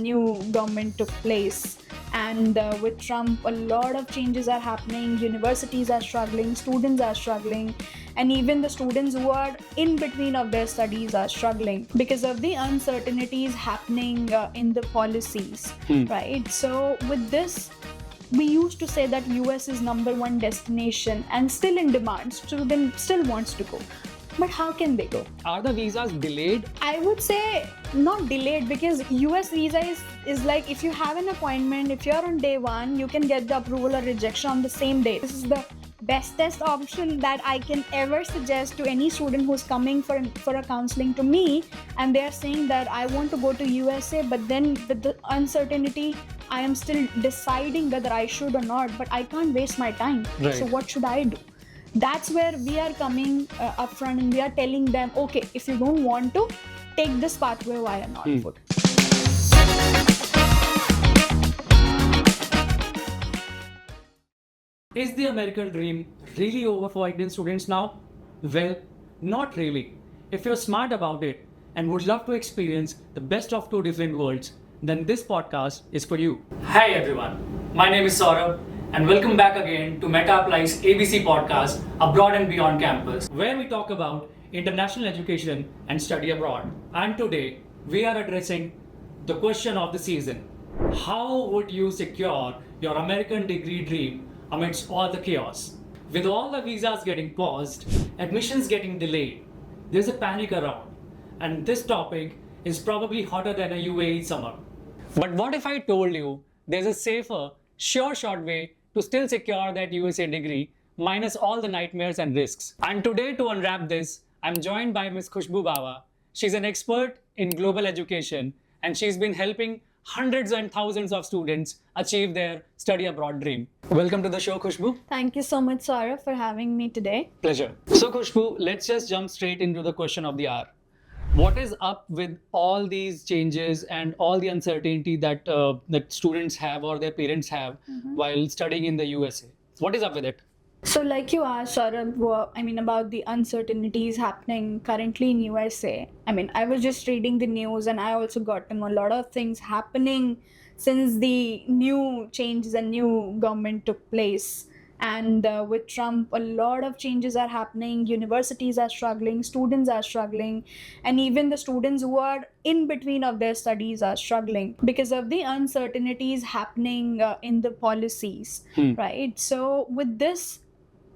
New government took place, and with Trump a lot of changes are happening. Universities are struggling, students are struggling, and even the students who are in between of their studies are struggling because of the uncertainties happening in the policies, right? So with this, we used to say that US is number one destination and still in demand, student still wants to go, but how can they go? Are the visas delayed? I would say not delayed, because US visa is like, if you have an appointment, if you're on day one, you can get the approval or rejection on the same day. This is the bestest option that I can ever suggest to any student who's coming for a counseling to me, and they are saying that I want to go to USA, but then with the uncertainty, I am still deciding whether I should or not, but I can't waste my time. Right. So what should I do? That's where we are coming upfront, and we are telling them, okay, if you don't want to, take this pathway via Northwood. Is the American dream really over for Indian students now? Well, not really. If you're smart about it and would love to experience the best of two different worlds, then this podcast is for you. Hi everyone, my name is Saurabh and welcome back again to Meta Apply's ABC podcast, Abroad and Beyond Campus, where we talk about international education and study abroad. And today, we are addressing the question of the season. How would you secure your American degree dream amidst all the chaos? With all the visas getting paused, admissions getting delayed, there's a panic around. And this topic is probably hotter than a UAE summer. But what if I told you there's a safer, sure shot way to still secure that USA degree minus all the nightmares and risks? And today, to unwrap this, I'm joined by Ms. Khushbu Bawa. She's an expert in global education and she's been helping hundreds and thousands of students achieve their study abroad dream. Welcome to the show, Khushbu. Thank you so much, Saurabh, for having me today. Pleasure. So, Khushbu, let's just jump straight into the question of the hour. What is up with all these changes and all the uncertainty that that students have or their parents have while studying in the USA? What is up with it? So, like you asked, Saurabh, about the uncertainties happening currently in USA. I was just reading the news, and I also got to know a lot of things happening since the new changes and new government took place. And with Trump, a lot of changes are happening. Universities are struggling, students are struggling, and even the students who are in between of their studies are struggling because of the uncertainties happening in the policies, right? So with this,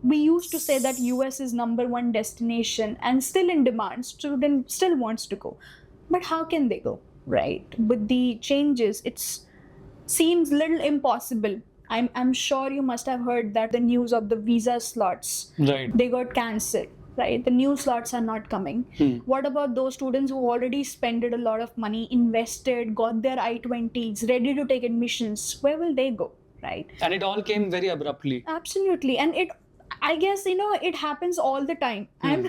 we used to say that US is number one destination and still in demand, student still wants to go, but how can they go, right? With the changes, it's seems little impossible. I'm sure you must have heard that the news of the visa slots, Right. they got cancelled, right? The new slots are not coming. What about those students who already spent a lot of money, invested, got their I-20s, ready to take admissions? Where will they go, right? And it all came very abruptly. Absolutely. And I guess, it happens all the time. I'm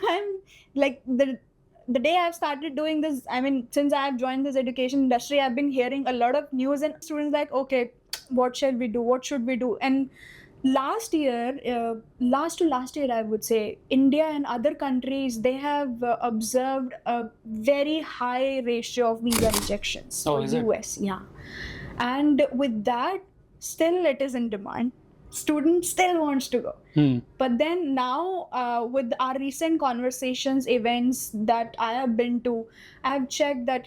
like, the day I've started doing this, since I've joined this education industry, I've been hearing a lot of news, and students like, okay, what shall we do? What should we do? And last to last year, I would say, India and other countries, they have observed a very high ratio of visa rejections for is it? US. Yeah. And with that, still it is in demand. Student still wants to go. But then now, with our recent conversations, events that I have been to, I have checked that,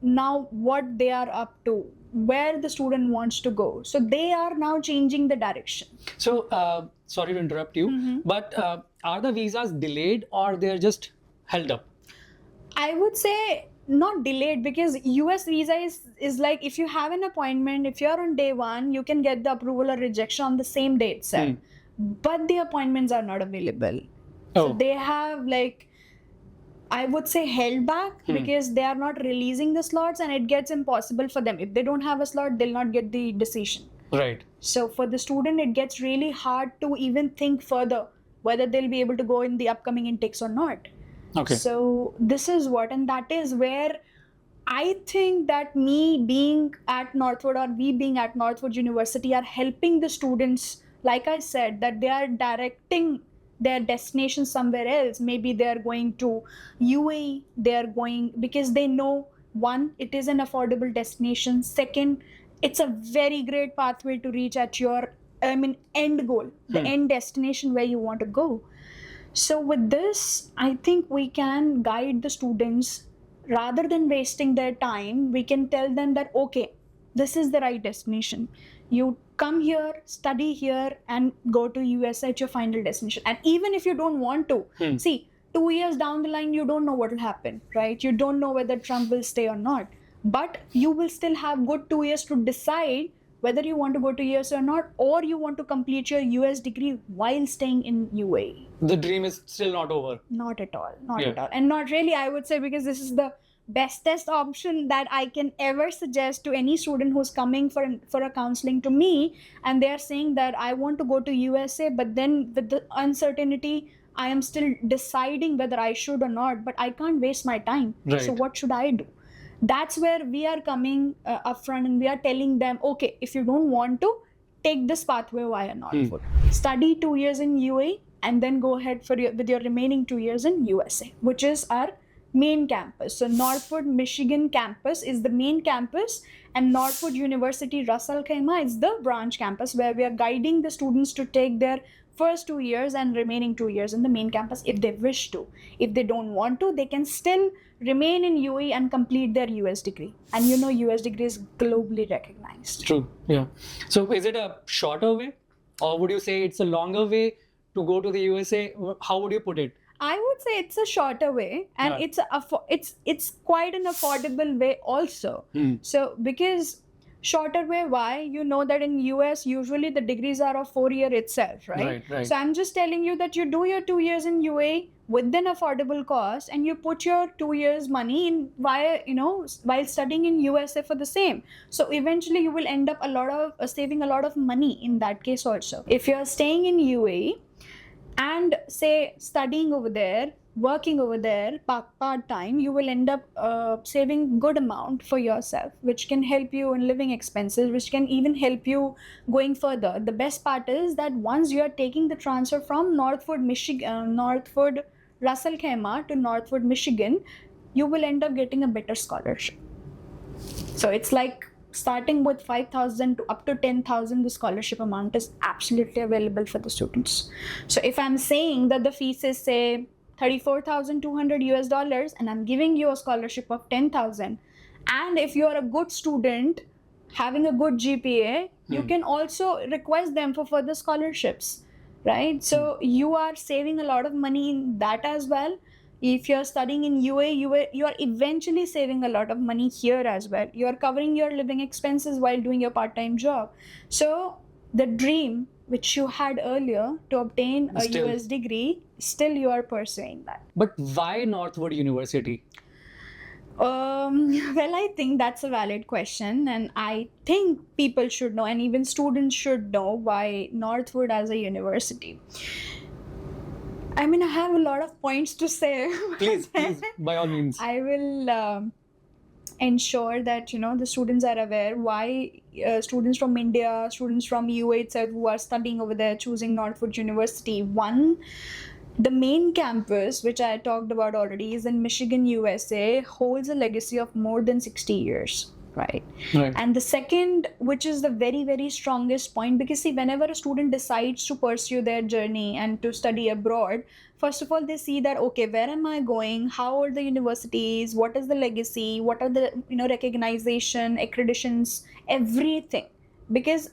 now what they are up to, where the student wants to go. So they are now changing the direction. So, sorry to interrupt you, but are the visas delayed or they're just held up? I would say not delayed, because US visa is like, if you have an appointment, if you're on day one, you can get the approval or rejection on the same day itself. But the appointments are not available. So they have, like, I would say, held back because they are not releasing the slots, and it gets impossible for them. If they don't have a slot, they'll not get the decision. Right. So for the student, it gets really hard to even think further whether they'll be able to go in the upcoming intakes or not. Okay. So this is what, and that is where I think that me being at Northwood, or we being at Northwood University, are helping the students, like I said, that they are directing their destination somewhere else. Maybe they are going to UAE, they are going because they know one, it is an affordable destination. Second, it's a very great pathway to reach at your end goal, the end destination where you want to go. So with this, I think we can guide the students rather than wasting their time. We can tell them that, okay, this is the right destination. You come here, study here, and go to US at your final destination. And even if you don't want to, see, 2 years down the line, you don't know what will happen, right? You don't know whether Trump will stay or not. But you will still have good 2 years to decide whether you want to go to US or not, or you want to complete your US degree while staying in UAE. The dream is still not over. Not at all. Not at all. And not really, I would say, because this is the bestest option that I can ever suggest to any student who's coming for a counseling to me, and they're saying that I want to go to USA, but then with the uncertainty, I am still deciding whether I should or not, but I can't waste my time. Right. So what should I do? That's where we are coming upfront, and we are telling them, okay, if you don't want to, take this pathway via Northwood. Study 2 years in UAE, and then go ahead with your remaining 2 years in USA, which is our main campus. So Northwood, Michigan campus is the main campus, and Northwood University Ras Al Khaimah is the branch campus, where we are guiding the students to take their first 2 years and remaining 2 years in the main campus if they wish to. If they don't want to, they can still remain in UAE and complete their US degree. And you know, US degree is globally recognized. True. Yeah. So is it a shorter way, or would you say it's a longer way to go to the USA? How would you put it? I would say it's a shorter way, and it's quite an affordable way also. So because shorter way, why? You know that in US usually the degrees are of 4 year itself, right? Right. So I'm just telling you that you do your 2 years in UAE with an affordable cost, and you put your 2 years money in while studying in USA for the same. So eventually you will end up saving a lot of money in that case also. If you're staying in UAE and say studying over there, working over there part-time, you will end up saving good amount for yourself, which can help you in living expenses, which can even help you going further. The best part is that once you are taking the transfer from Northwood Ras Al Khaimah to Northwood, Michigan, you will end up getting a better scholarship. So it's like starting with 5,000 to up to 10,000, the scholarship amount is absolutely available for the students. So if I'm saying that the fees is say $34,200 US, and I'm giving you a scholarship of 10,000, and if you're a good student having a good GPA, you can also request them for further scholarships, right? So you are saving a lot of money in that as well. If you're studying in UAE, you are eventually saving a lot of money here as well. You are covering your living expenses while doing your part-time job. So the dream which you had earlier to obtain a US degree, still you are pursuing that. But why Northwood University? Well, I think that's a valid question, and I think people should know, and even students should know, why Northwood as a university. I mean, I have a lot of points to say. Please, by all means. I will ensure that the students are aware why students from India, students from UAE itself who are studying over there, choosing Northwood University. One, the main campus, which I talked about already, is in Michigan, USA, holds a legacy of more than 60 years. Right. And the second, which is the very, very strongest point, because see, whenever a student decides to pursue their journey and to study abroad, first of all, they see that, okay, where am I going? How are the universities? What is the legacy? What are the, recognition, accreditations, everything. Because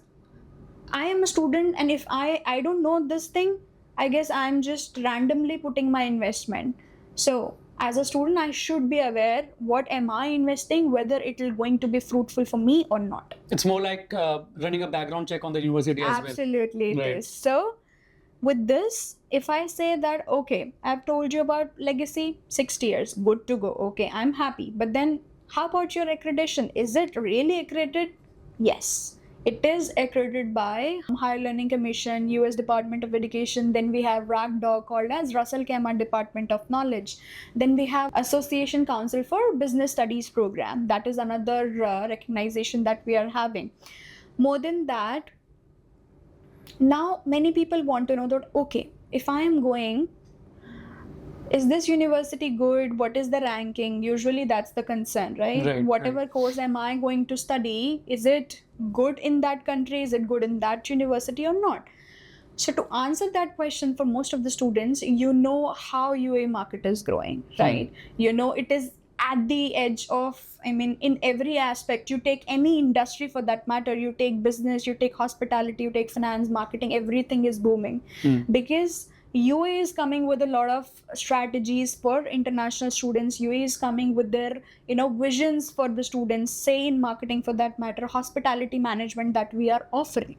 I am a student, and if I don't know this thing, I guess I'm just randomly putting my investment. So as a student, I should be aware what am I investing, whether it is going to be fruitful for me or not. It's more like running a background check on the university as well. Absolutely, it is. So with this, if I say that, okay, I've told you about legacy, 60 years, good to go. Okay, I'm happy. But then how about your accreditation? Is it really accredited? Yes. It is accredited by Higher Learning Commission, US Department of Education. Then we have RACDOC, called as Ras Al Khaimah Department of Knowledge. Then we have Association Council for Business Studies Program. That is another recognition that we are having. More than that, now many people want to know that, okay, if I am going, is this university good? What is the ranking? Usually that's the concern, right? Right, Whatever right. course am I going to study, is it good in that country? Is it good in that university or not? So to answer that question for most of the students, you know how UA market is growing, right? You know it is at the edge of, I mean, in every aspect. You take any industry for that matter, you take business, you take hospitality, you take finance, marketing, everything is booming because UA is coming with a lot of strategies for international students. UA is coming with their, visions for the students, say in marketing for that matter, hospitality management that we are offering.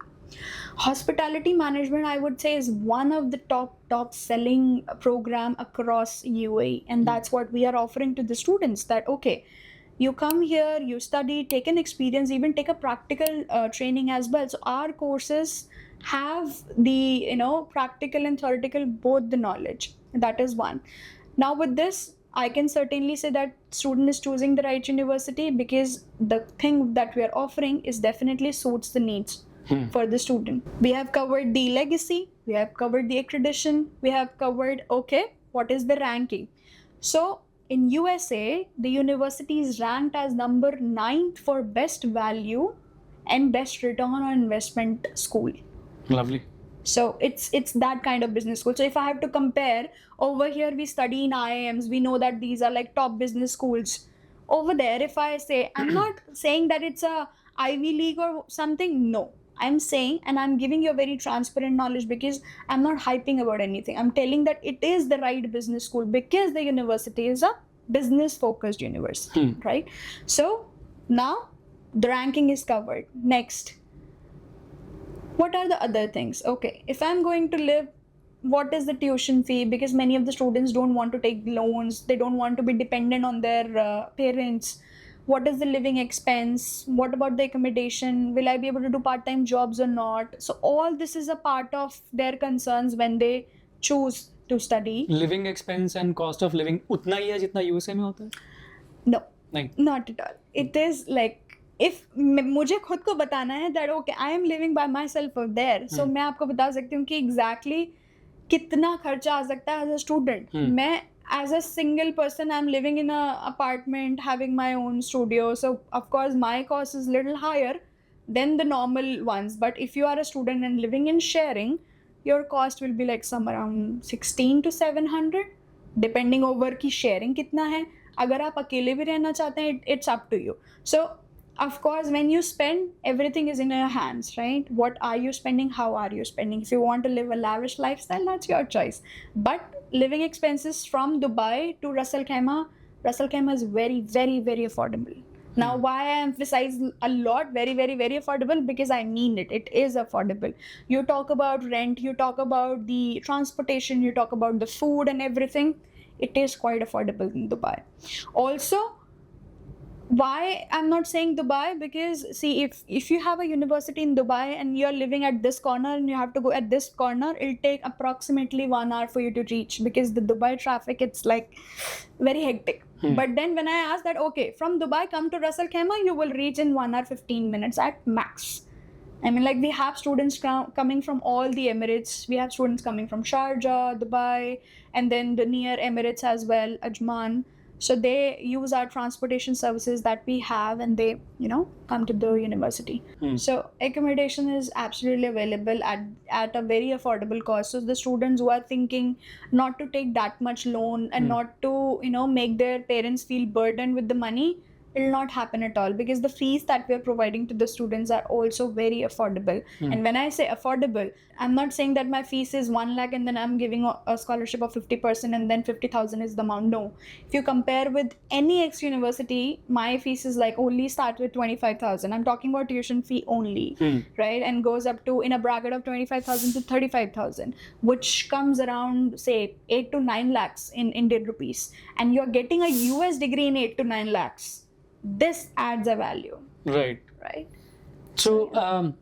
Hospitality management, I would say, is one of the top selling program across UAE, and that's what we are offering to the students. That okay, you come here, you study, take an experience, even take a practical training as well. So our courses have the practical and theoretical both the knowledge. That is one. Now with this, I can certainly say that student is choosing the right university because the thing that we are offering is definitely suits the needs for the student. We have covered the legacy, we have covered the accreditation, we have covered okay, what is the ranking. So in USA, the university is ranked as number 9th for best value and best return on investment school. Lovely. So it's that kind of business school. So if I have to compare, over here we study in IIMs, we know that these are like top business schools. Over there, if I say, I'm not saying that it's a Ivy League or something, no. I'm saying, and I'm giving you a very transparent knowledge because I'm not hyping about anything. I'm telling that it is the right business school because the university is a business focused university, right? So now the ranking is covered. Next, what are the other things? Okay, if I'm going to live, what is the tuition fee? Because many of the students don't want to take loans, they don't want to be dependent on their parents. What is the living expense? What about the accommodation? Will I be able to do part-time jobs or not? So all this is a part of their concerns when they choose to study. Living expense and cost of living उतना ही है जितना USA में होता है? No, नहीं. not at all. It is like, if मुझे खुद को बताना है that okay, I am living by myself there, so मैं आपको बता सकती हूँ कि exactly कितना खर्चा आ सकता है as a student. मैं as a single person, I'm living in a apartment, having my own studio, so of course my cost is little higher than the normal ones. But if you are a student and living in sharing, your cost will be like some around 16 to 700 depending over की sharing कितना है. अगर आप अकेले भी रहना चाहते हैं, it's up to you. So of course, when you spend, everything is in your hands, right? What are you spending? How are you spending? If you want to live a lavish lifestyle, that's your choice. But living expenses from Dubai to Ras Al Khaimah is very, very, very affordable. Now, why I emphasize a lot, very, very, very affordable, because I mean it. It is affordable. You talk about rent, you talk about the transportation, you talk about the food and everything. It is quite affordable in Dubai. Also, why I'm not saying Dubai, because see, if you have a university in Dubai and you're living at this corner and you have to go at this corner, it'll take approximately 1 hour for you to reach, because the Dubai traffic, it's like very hectic. But then when I ask that, okay, from Dubai come to Ras Al Khaimah, you will reach in 1 hour 15 minutes at max. I mean, like, we have students coming from all the Emirates. We have students coming from Sharjah, Dubai, and then the near Emirates as well, Ajman. So they use our transportation services that we have, and they, come to the university. So accommodation is absolutely available at a very affordable cost. So the students who are thinking not to take that much loan and not to, make their parents feel burdened with the money, it will not happen at all, because the fees that we are providing to the students are also very affordable. And when I say affordable, I'm not saying that my fees is 1 lakh and then I'm giving a scholarship of 50% and then 50,000 is the amount. No. If you compare with any ex university, my fees is like only start with 25,000. I'm talking about tuition fee only, right? And goes up to in a bracket of 25,000 to 35,000, which comes around, say, 8 to 9 lakhs in Indian rupees. And you're getting a US degree in 8 to 9 lakhs. This adds a value. Right. So,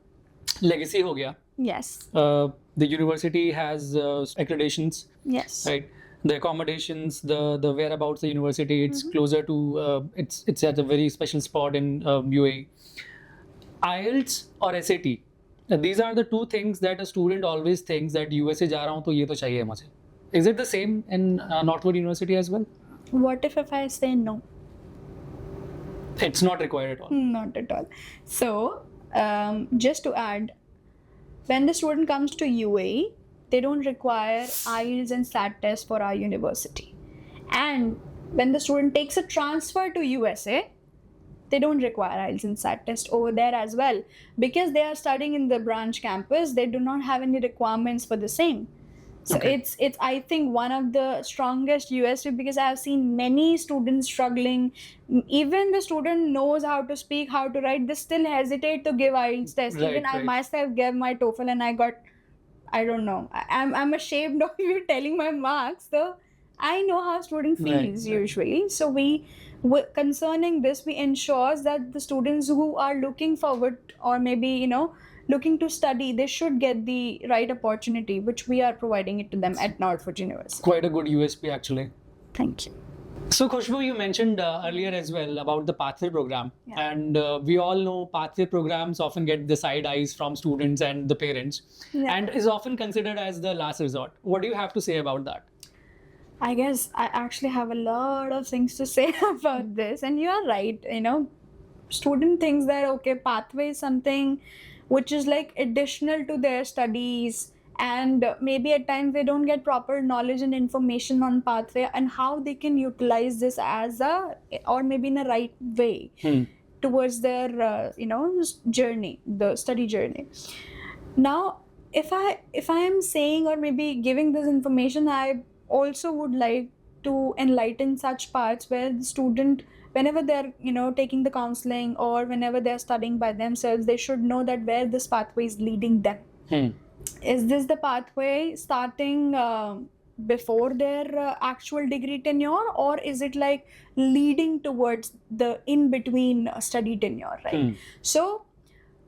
legacy ho gaya. Yes. The university has accreditations. Yes. Right. The accommodations, the whereabouts the university, it's closer to, it's at a very special spot in UAE. IELTS or SAT. These are the two things that a student always thinks that USA जा रहा हूँ तो ये तो चाहिए मुझे. Is it the same in Northwood University as well? What if I say no? It's not required at all. Not at all. So, just to add, when the student comes to UAE, they don't require IELTS and SAT test for our university. And when the student takes a transfer to USA, they don't require IELTS and SAT test over there as well. Because they are studying in the branch campus, they do not have any requirements for the same. So Okay. it's I think one of the strongest USP, because I have seen many students struggling. Even the student knows how to speak, how to write, they still hesitate to give IELTS test. Right, Even I right. myself gave my TOEFL and I got, I don't know. I'm ashamed of you telling my marks. So I know how student Right, feels right. usually. So concerning this, we ensures that the students who are looking forward, or maybe looking to study, they should get the right opportunity, which we are providing it to them at Northwood University. Quite a good USP actually. Thank you. So Khushbu, you mentioned earlier as well about the Pathway program, Yeah. and we all know Pathway programs often get the side eyes from students and the parents, Yeah. and is often considered as the last resort. What do you have to say about that? I guess I actually have a lot of things to say about this, and you are right. Student thinks that okay, pathway is something which is like additional to their studies, and maybe at times they don't get proper knowledge and information on pathway and how they can utilize this as a, or maybe in a right way towards their journey, the study journey. Now, if I am saying or maybe giving this information, I also would like to enlighten such parts where the student, whenever they're taking the counseling or whenever they're studying by themselves, they should know that where this pathway is leading them. Is this the pathway starting before their actual degree tenure, or is it like leading towards the in between study tenure, right? So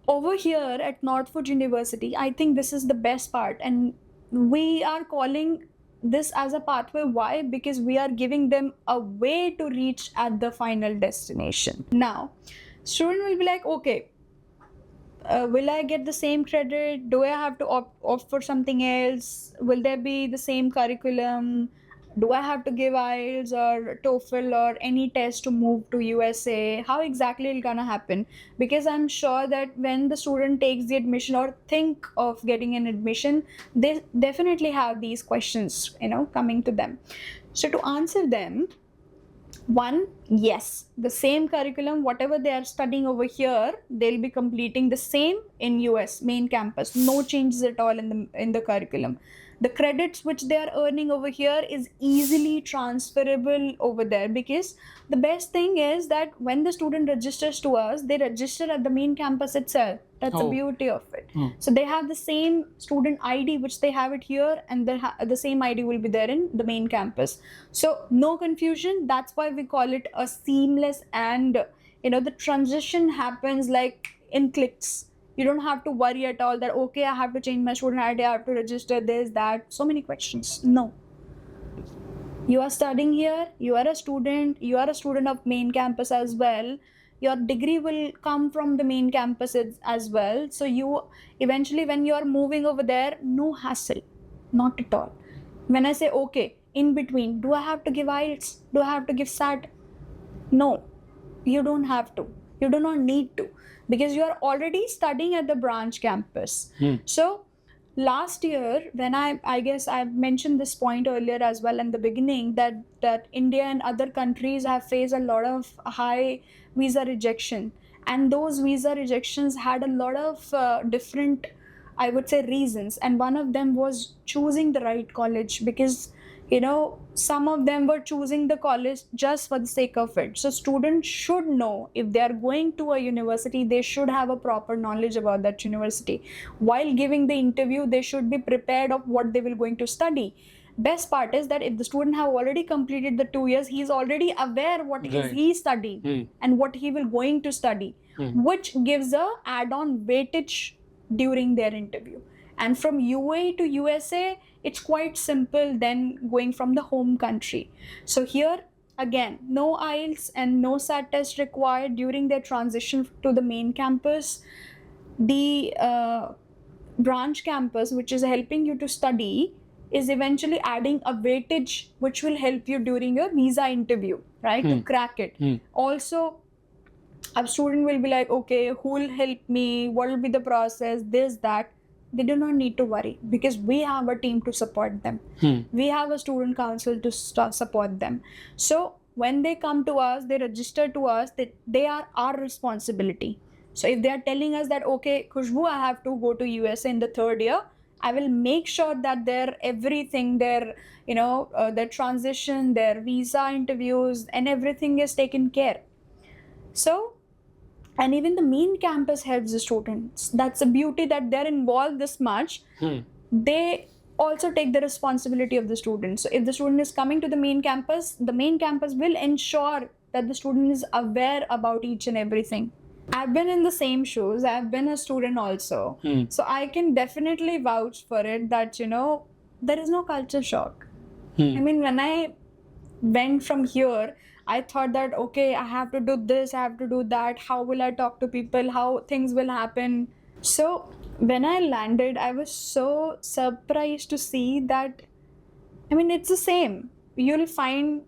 over here at Northwood University, I think this is the best part, and we are calling this as a pathway. Why? Because we are giving them a way to reach at the final destination. Now, student will be like, okay, will I get the same credit? Do I have to opt for something else? Will there be the same curriculum? Do I have to give IELTS or TOEFL or any test to move to USA? How exactly it's gonna happen? Because I'm sure that when the student takes the admission or think of getting an admission, they definitely have these questions, coming to them. So to answer them, one, yes, the same curriculum, whatever they are studying over here, they'll be completing the same in US main campus. No changes at all in the curriculum. The credits which they are earning over here is easily transferable over there, because the best thing is that when the student registers to us, they register at the main campus itself. That's the Oh. beauty of it. So they have the same student ID which they have it here, and the same ID will be there in the main campus. So no confusion. That's why we call it a seamless, and the transition happens like in clicks. You don't have to worry at all that okay, I have to change my student ID, I have to register this, that. So many questions. No. You are studying here, you are a student of main campus as well. Your degree will come from the main campus as well. So you eventually, when you are moving over there, no hassle, not at all. When I say okay, in between, do I have to give IELTS? Do I have to give SAT? No, you don't have to. You do not need to, because you are already studying at the branch campus. So last year, when I guess I've mentioned this point earlier as well in the beginning, that India and other countries have faced a lot of high visa rejection, and those visa rejections had a lot of different, I would say, reasons, and one of them was choosing the right college, because some of them were choosing the college just for the sake of it. So students should know, if they are going to a university, they should have a proper knowledge about that university. While giving the interview, they should be prepared of what they will going to study. Best part is that if the student have already completed the 2 years, he is already aware what is Right. he studying and what he will going to study, which gives a add-on weightage during their interview. And from UAE to USA, it's quite simple than going from the home country. So here, again, no IELTS and no SAT test required during their transition to the main campus. The branch campus, which is helping you to study, is eventually adding a weightage which will help you during your visa interview, right? To crack it. Also, a student will be like, okay, who will help me? What will be the process? This, that. They do not need to worry because we have a team to support them. We have a student council to support them. So when they come to us, they register to us, that they are our responsibility. So if they are telling us that, okay, Khushbu, I have to go to USA in the third year, I will make sure that their everything, their their transition, their visa interviews, and everything is taken care. So, and even the main campus helps the students. That's the beauty, that they're involved this much. They also take the responsibility of the student. So if the student is coming to the main campus will ensure that the student is aware about each and everything. I've been in the same shoes. I've been a student also. So I can definitely vouch for it that, there is no culture shock. I mean, when I went from here, I thought that, okay, I have to do this, I have to do that. How will I talk to people? How things will happen? So when I landed, I was so surprised to see that, I mean, it's the same. You'll find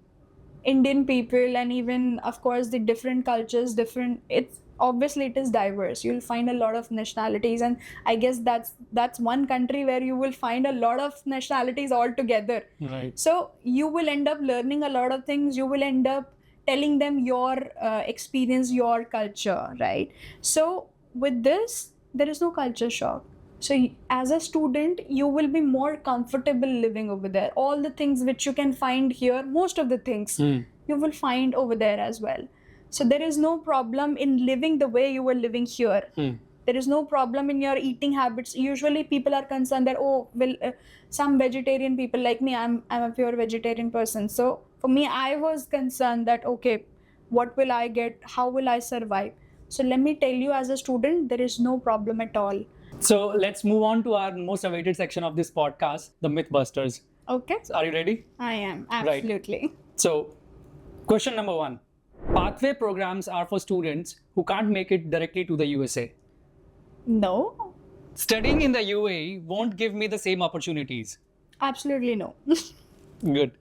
Indian people, and even, of course, the different cultures, it is diverse. You'll find a lot of nationalities, and I guess that's one country where you will find a lot of nationalities all together. Right. So you will end up learning a lot of things. You will end up telling them your experience, your culture, right? So with this, there is no culture shock. So as a student, you will be more comfortable living over there. All the things which you can find here, most of the things you will find over there as well. So there is no problem in living the way you were living here. There is no problem in your eating habits. Usually people are concerned that, some vegetarian people like me, I'm a pure vegetarian person. So for me, I was concerned that, okay, what will I get? How will I survive? So let me tell you, as a student, there is no problem at all. So let's move on to our most awaited section of this podcast, the Mythbusters. Okay. So are you ready? I am, absolutely. Right. So question number 1. Pathway programs are for students who can't make it directly to the USA. No. Studying in the UAE won't give me the same opportunities. Absolutely no. Good.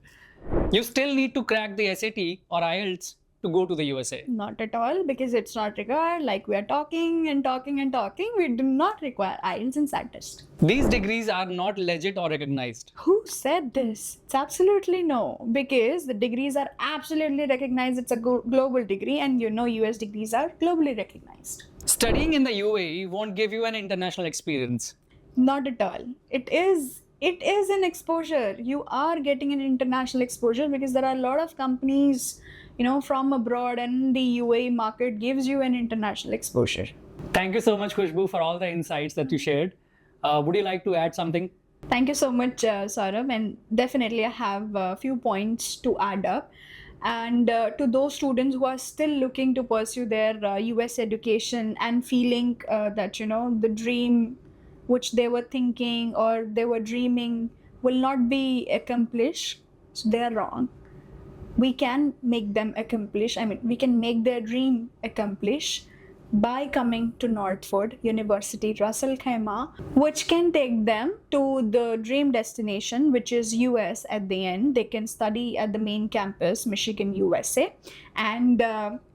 You still need to crack the SAT or IELTS to go to the USA. Not at all, because it's not required. Like, we are talking and talking and talking. We do not require IELTS and SAT test. These degrees are not legit or recognized. Who said this? It's absolutely no, because the degrees are absolutely recognized. It's a global degree, and US degrees are globally recognized. Studying in the UAE won't give you an international experience. Not at all. It is an exposure. You are getting an international exposure because there are a lot of companies, from abroad, and the UAE market gives you an international exposure. Thank you so much, Khushbu, for all the insights that you shared. Would you like to add something? Thank you so much, Saurabh, and definitely I have a few points to add up. And to those students who are still looking to pursue their US education and feeling that, the dream which they were thinking or they were dreaming will not be accomplished, so they are wrong. We can make them accomplish. I mean, we can make their dream accomplish by coming to Northwood University Ras Al Khaimah, which can take them to the dream destination, which is US at the end. They can study at the main campus, Michigan, USA. And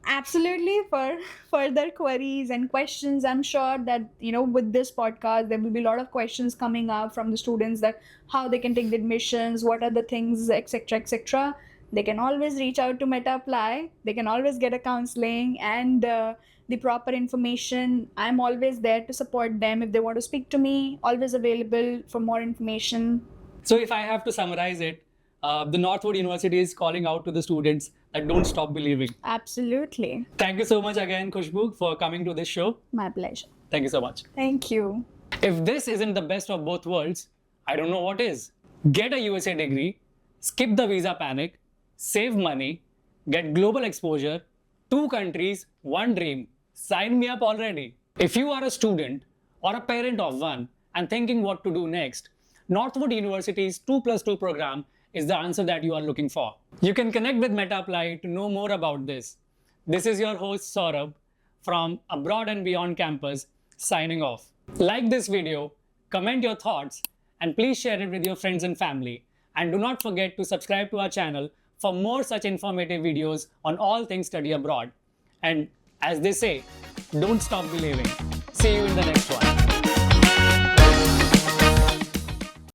absolutely, for further queries and questions, I'm sure that, with this podcast, there will be a lot of questions coming up from the students, that how they can take the admissions, what are the things, etc., etc. They can always reach out to MetaApply. They can always get a counseling and the proper information. I'm always there to support them. If they want to speak to me, always available for more information. So if I have to summarize it, the Northwood University is calling out to the students that don't stop believing. Absolutely. Thank you so much again, Khushbu, for coming to this show. My pleasure. Thank you so much. Thank you. If this isn't the best of both worlds, I don't know what is. Get a USA degree, skip the visa panic, save money, get global exposure, 2 countries, 1 dream. Sign me up already. If you are a student or a parent of one and thinking what to do next, Northwood University's 2+2 program is the answer that you are looking for. You can connect with MetaApply to know more about this. This is your host Saurabh from Abroad and Beyond Campus signing off. Like this video, comment your thoughts, and please share it with your friends and family. And do not forget to subscribe to our channel for more such informative videos on all things study abroad. And as they say, don't stop believing. See you in the next